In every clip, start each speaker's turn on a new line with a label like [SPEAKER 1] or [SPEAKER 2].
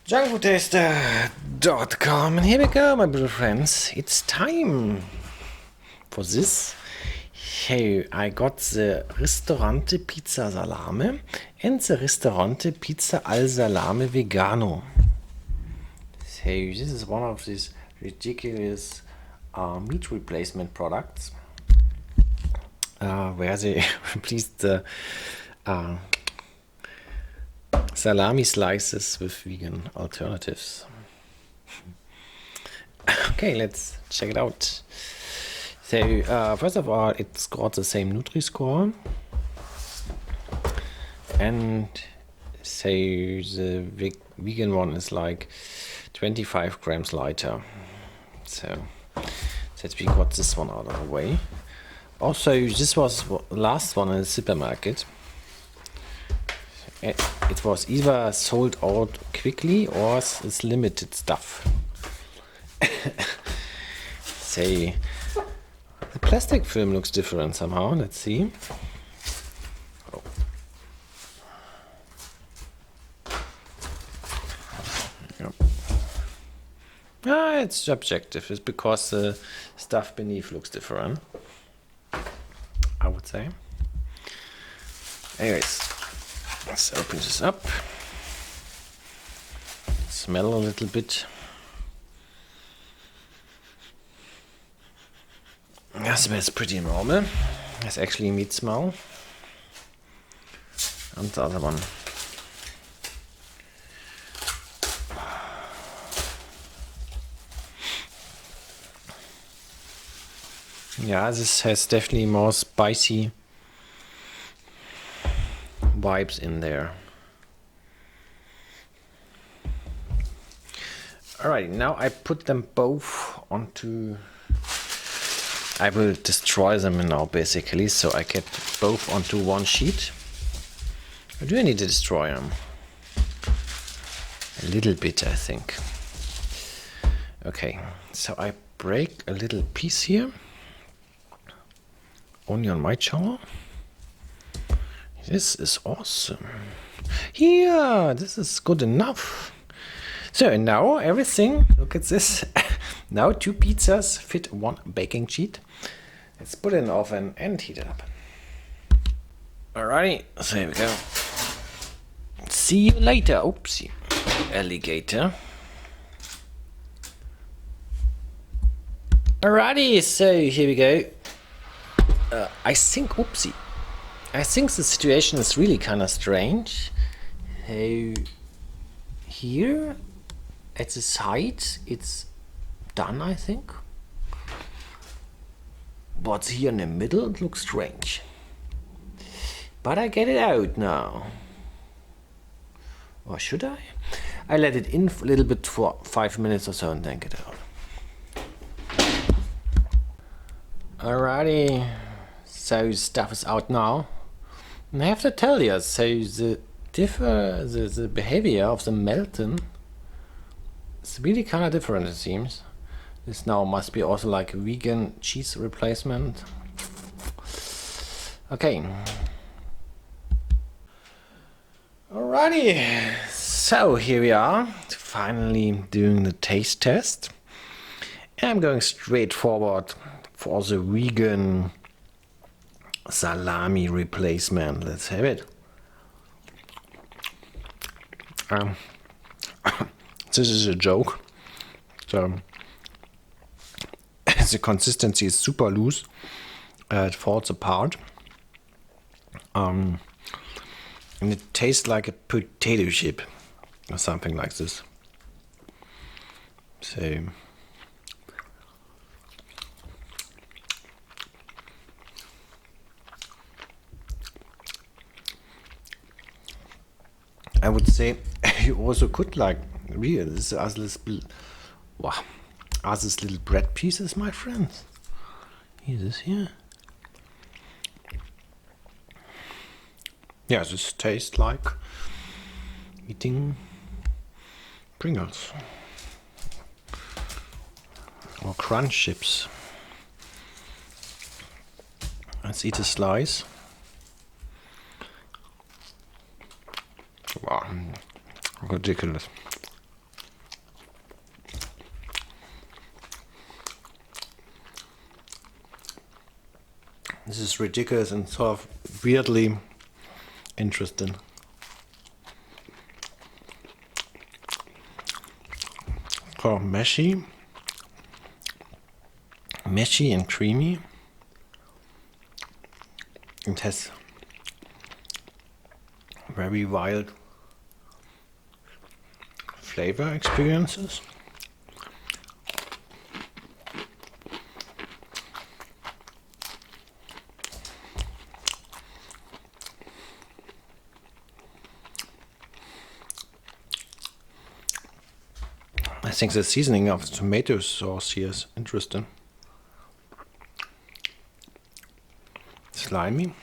[SPEAKER 1] JunkFoodTaster.com, and here we go, my little friends. It's time for this. Hey, I got the Ristorante Pizza Salame and the Ristorante Pizza al Salame Vegano. So this is one of these ridiculous meat replacement products where they replaced the salami slices with vegan alternatives. Okay, let's check it out. So, first of all, it scored the same Nutri-Score. And so the vegan one is like 25 grams lighter. So, that we got this one out of the way. Also, this was the last one in the supermarket. It was either sold out quickly or it's limited stuff. Say, the plastic film looks different somehow. Let's see. Oh. Yep. It's subjective. It's because the stuff beneath looks different, I would say. Anyways. Let's open this up. Smell a little bit. That smells pretty normal. It's actually meat smell. And the other one. Yeah, this has definitely more spicy vibes in there. Alright, now I put them both onto. I will destroy them now basically, so I get both onto one sheet. Or do I need to destroy them? A little bit, I think. Okay, so I break a little piece here, only on my channel. This is awesome. Yeah, this is good enough. So now everything, look at this. Now 2 pizzas fit 1 baking sheet. Let's put it in the oven and heat it up. Alrighty, so here we go. See you later. Oopsie. Alligator. Alrighty, so here we go. I think the situation is really kind of strange. Here at the side it's done, I think. But here in the middle it looks strange. But I get it out now. Or should I? I let it in a little bit for 5 minutes or so and then get it out. Alrighty. So stuff is out now. And I have to tell you, so the behavior of the melton is really kind of different, it seems. This now must be also like a vegan cheese replacement. Okay. Alrighty. So here we are, finally doing the taste test. And I'm going straight forward for the vegan salami replacement. Let's have it. This is a joke. So the consistency is super loose. It falls apart. And it tastes like a potato chip or something like this. So I would say you also could like really this are these little bread pieces, my friends. Here, this here. Yeah, this tastes like eating Pringles or Crunch chips. Let's eat a slice. Wow, ridiculous. This is ridiculous and sort of weirdly interesting. Oh, meshy and creamy. It has very wild flavor experiences. I think the seasoning of the tomato sauce here is interesting. Slimy.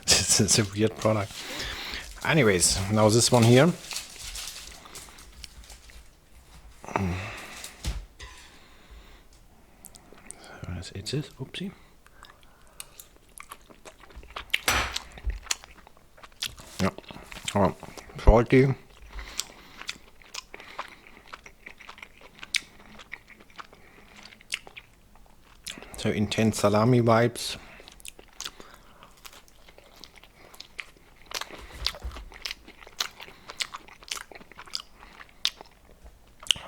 [SPEAKER 1] This is a weird product. Anyways, now this one here. So it's this. Oopsie. Yeah. Oh, salty. So intense salami vibes.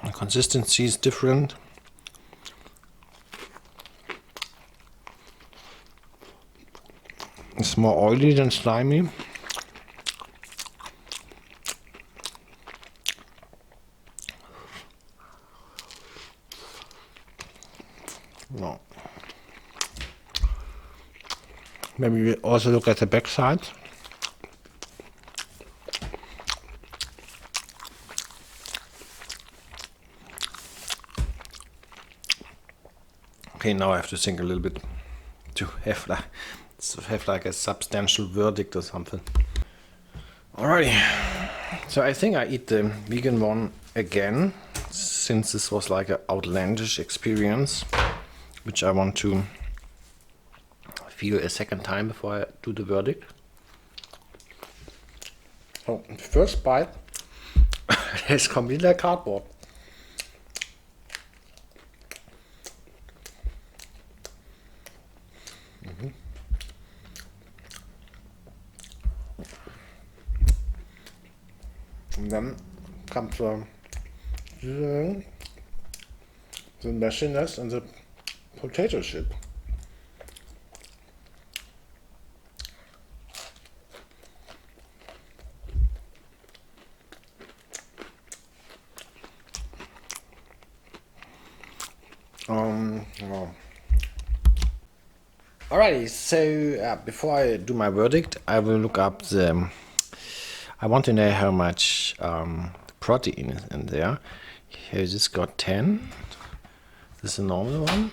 [SPEAKER 1] The consistency is different. It's more oily than slimy. No. Maybe we also look at the back side. Okay, now I have to think a little bit to have like a substantial verdict or something. Alrighty, so I think I eat the vegan one again, since this was like an outlandish experience, which I want to feel a second time before I do the verdict. So, first bite, it's completely like cardboard. And then comes the messiness and the potato chip. Well. Alrighty, so before I do my verdict, I will look up the. I want to know how much protein is in there. Here, this got 10. This is a normal one,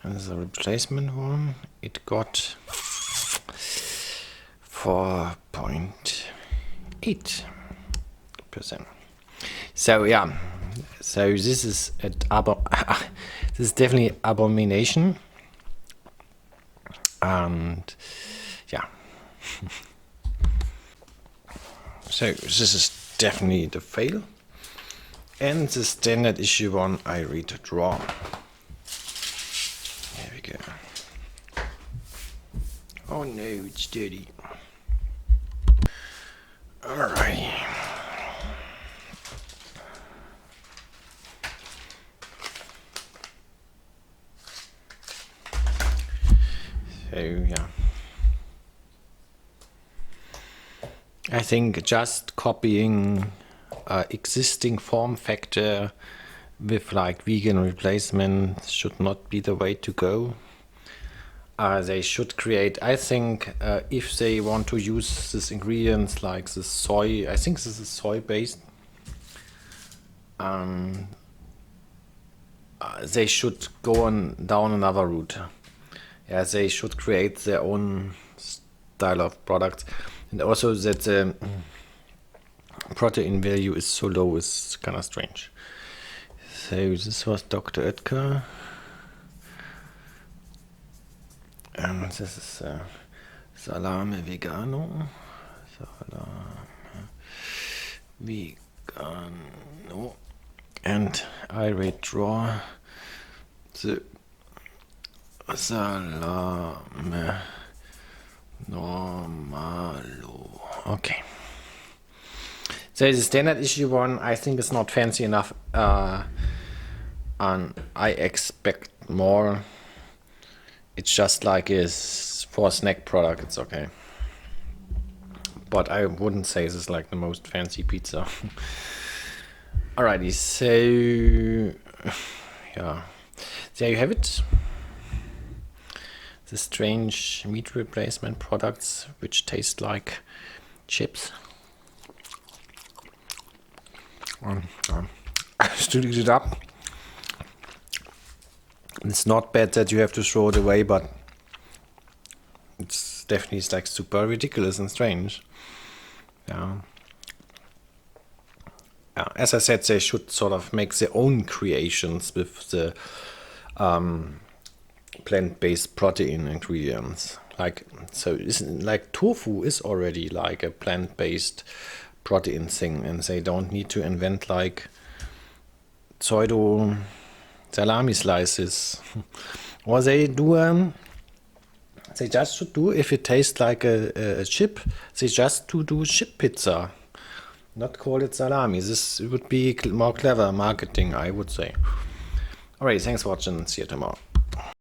[SPEAKER 1] and this is a replacement one. It got 4.8%. So yeah, so this is this is definitely abomination, and yeah. So this is definitely the fail. And the standard issue one I read raw. There we go. Oh no, it's dirty. Alright. So yeah. I think just copying existing form factor with like vegan replacement should not be the way to go. They should create, I think, if they want to use these ingredients like the soy, I think this is soy based, they should go on down another route. Yeah, they should create their own style of products, and also that the protein value is so low is kind of strange. So this was Dr. Oetker, and this is Salame Vegano. Salame Vegano, and I rate raw the Salame normalo. Okay. So the standard issue one, I think is not fancy enough. And I expect more. It's just like is for a snack product. It's okay. But I wouldn't say this is like the most fancy pizza. Alrighty, so yeah, there you have it. The strange meat replacement products which taste like chips. Still eat it up. It's not bad that you have to throw it away, but it's definitely like super ridiculous and strange. Yeah. As I said, they should sort of make their own creations with the plant-based protein ingredients. Like, so like tofu is already like a plant-based protein thing, and they don't need to invent like pseudo salami slices. Or they do they just should do, if it tastes like a chip, they just to do chip pizza, not call it salami. This would be more clever marketing, I would say. Alright, thanks for watching. See you tomorrow.